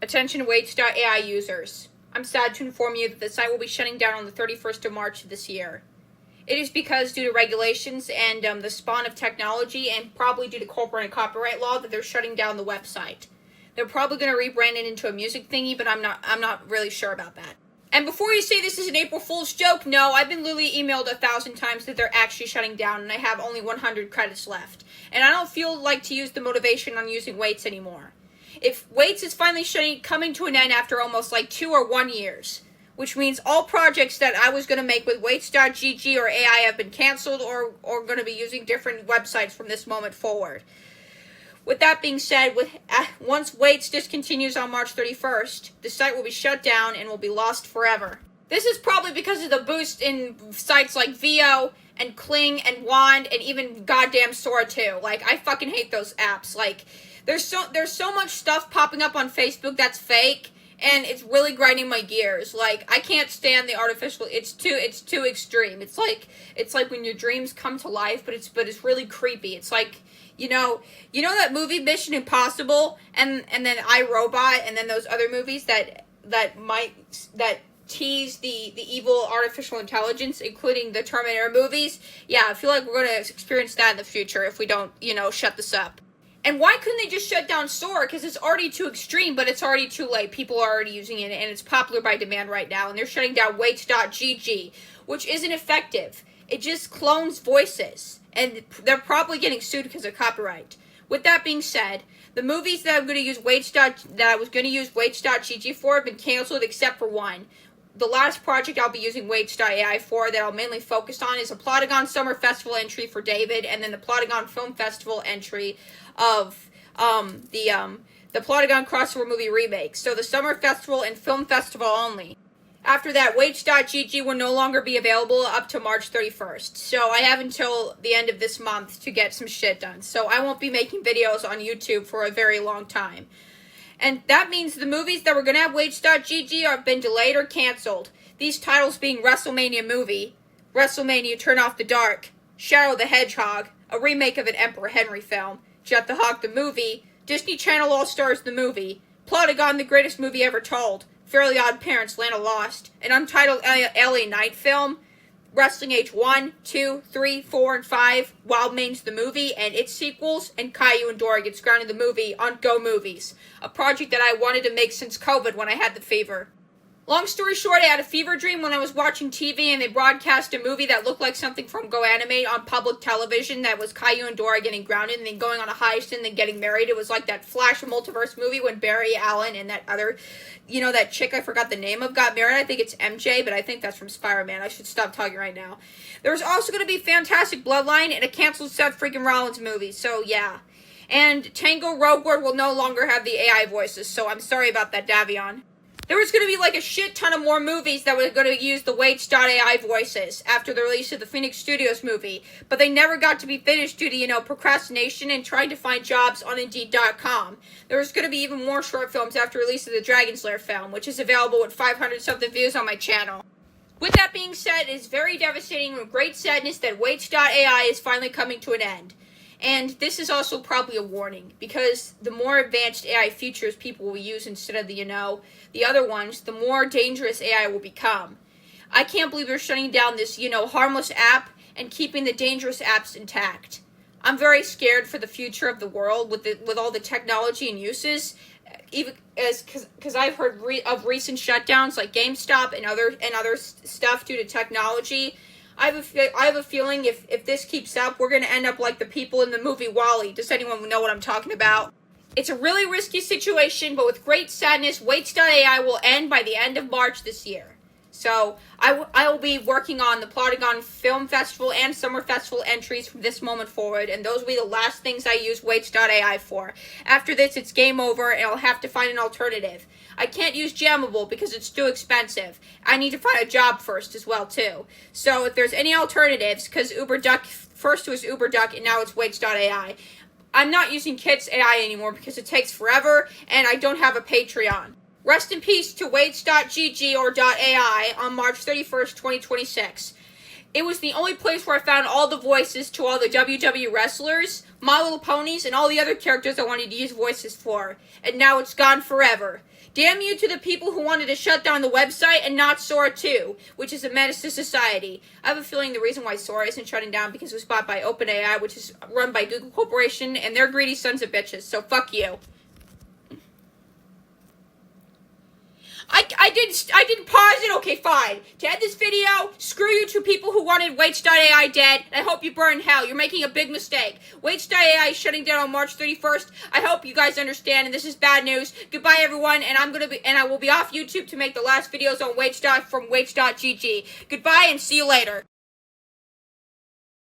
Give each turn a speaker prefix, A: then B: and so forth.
A: Attention Weights.ai users. I'm sad to inform you that the site will be shutting down on the 31st of March of this year. It is because due to regulations and the spawn of technology and probably due to corporate and copyright law that they're shutting down the website. They're probably going to rebrand it into a music thingy, but I'm not really sure about that. And before you say this is an April Fool's joke, no, I've been literally emailed 1,000 times that they're actually shutting down and I have only 100 credits left. And I don't feel like to use the motivation on using Weights anymore. If Weights is finally coming to an end after almost like 2 or 1 years, which means all projects that I was going to make with Weights.gg or AI have been canceled or going to be using different websites from this moment forward. With that being said, once Weights discontinues on March 31st, the site will be shut down and will be lost forever. This is probably because of the boost in sites like Veo and Kling and Wand and even goddamn Sora 2. Like, I fucking hate those apps. Like, there's so much stuff popping up on Facebook that's fake, and it's really grinding my gears. Like, I can't stand the artificial. It's too extreme. It's like when your dreams come to life, but it's really creepy. It's like, you know that movie Mission Impossible and then I, Robot, and then those other movies that tease the evil artificial intelligence, including the Terminator movies. Yeah, I feel like we're going to experience that in the future if we don't, shut this up. And why couldn't they just shut down Sora? Because it's already too extreme, but it's already too late. People are already using it, and it's popular by demand right now. And they're shutting down Weights.gg, which isn't effective. It just clones voices. And they're probably getting sued because of copyright. With that being said, the movies that I was going to use Weights.gg for have been canceled except for one. The last project I'll be using Weights.ai for that I'll mainly focus on is a Plotagon Summer Festival entry for David, and then the Plotagon Film Festival entry of the Plotagon crossover movie remake. So the Summer Festival and Film Festival only. After that, Weights.gg will no longer be available up to March 31st. So I have until the end of this month to get some shit done. So I won't be making videos on YouTube for a very long time. And that means the movies that were going to have Weights.gg have been delayed or canceled. These titles being WrestleMania movie, WrestleMania Turn Off the Dark, Shadow the Hedgehog, a remake of an Emperor Henry film, Jet the Hawk the movie, Disney Channel All Stars the movie, Plotagon the greatest movie ever told, Fairly Odd Parents Land of Lost, an untitled LA Knight film, Wrestling Age 1, 2, 3, 4, and 5, Wild Manes the movie, and its sequels, and Caillou and Dora Gets Grounded the movie on Go Movies, a project that I wanted to make since COVID when I had the fever. Long story short, I had a fever dream when I was watching TV and they broadcast a movie that looked like something from Go Animate on public television that was Caillou and Dora getting grounded and then going on a heist and then getting married. It was like that Flash Multiverse movie when Barry Allen and that other, that chick I forgot the name of got married. I think it's MJ, but I think that's from Spider-Man. I should stop talking right now. There was also going to be Fantastic Bloodline and a canceled Seth freaking Rollins movie, so yeah. And Tango Rogue World will no longer have the AI voices, so I'm sorry about that, Davion. There was going to be like a shit ton of more movies that were going to use the Weights.ai voices after the release of the Phoenix Studios movie, but they never got to be finished due to, procrastination and trying to find jobs on Indeed.com. There was going to be even more short films after the release of the Dragon's Lair film, which is available with 500-something views on my channel. With that being said, it is very devastating and great sadness that Weights.ai is finally coming to an end. And this is also probably a warning, because the more advanced AI features people will use instead of the other ones, the more dangerous AI will become. I can't believe they're shutting down this, harmless app and keeping the dangerous apps intact. I'm very scared for the future of the world with all the technology and uses, even because I've heard of recent shutdowns like GameStop and other stuff due to technology. I have a feeling if this keeps up, we're going to end up like the people in the movie WALL-E. Does anyone know what I'm talking about? It's a really risky situation, but with great sadness, Weights.ai will end by the end of March this year. So I will be working on the Plotagon Film Festival and Summer Festival entries from this moment forward, and those will be the last things I use Weights.ai for. After this, it's game over, and I'll have to find an alternative. I can't use Jammable because it's too expensive. I need to find a job first as well, too. So if there's any alternatives, because UberDuck, first it was UberDuck, and now it's Weights.ai, I'm not using Kit's AI anymore because it takes forever, and I don't have a Patreon. Rest in peace to Weights.gg or .ai on March 31st, 2026. It was the only place where I found all the voices to all the WWE wrestlers, My Little Ponies, and all the other characters I wanted to use voices for. And now it's gone forever. Damn you to the people who wanted to shut down the website and not Sora 2, which is a menace to society. I have a feeling the reason why Sora isn't shutting down because it was bought by OpenAI, which is run by Google Corporation, and they're greedy sons of bitches, so fuck you. I didn't pause it? Okay, fine. To end this video, screw you two people who wanted Weights.ai dead, and I hope you burn in hell. You're making a big mistake. Weights.ai is shutting down on March 31st. I hope you guys understand, and this is bad news. Goodbye, everyone, and I will be off YouTube to make the last videos on from Weights.gg. Goodbye, and see you later.